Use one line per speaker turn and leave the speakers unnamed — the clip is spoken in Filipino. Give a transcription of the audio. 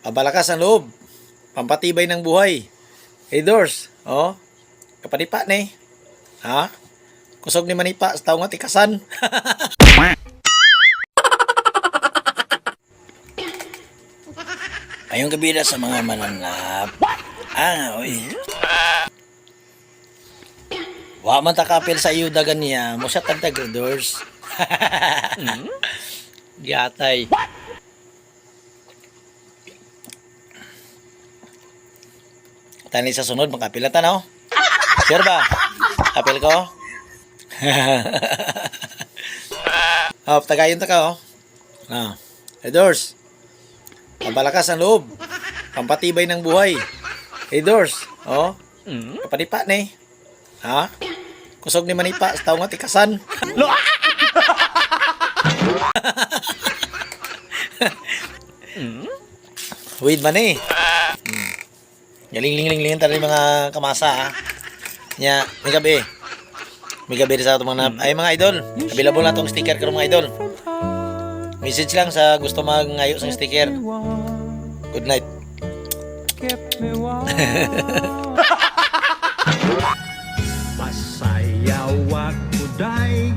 Pabalakas ang loob. Pampatibay ng buhay. Hey Dors, oh. Kapanipa ni. Ha? Kusog ni manipa sa taong nga tikasan. Ayong gabi na sa mga mananap. Oy. Wa man ta kapil sa iyo dagan niya, mo siya tagtag Dors. Giatay. Tani sa sunod, makapilatan ako. Sure ba? Kapil ko? Tagayon ta ka, oh. Hey, Dors. Pabalakas ang loob. Pampatibay ng buhay. Hey, Dors. Oh. Kapanipa ni. Ha? Kusog ni manipa sa taong nga tikasan. Wait man eh. Galing-ling-ling tali mga kamasa ha. Nya, may gabi. May gabi sa itong mga ay mga idol. Available na itong sticker ko mga idol. Message lang sa gusto mag-ngayo sa sticker. Good night.
Masayaw ako day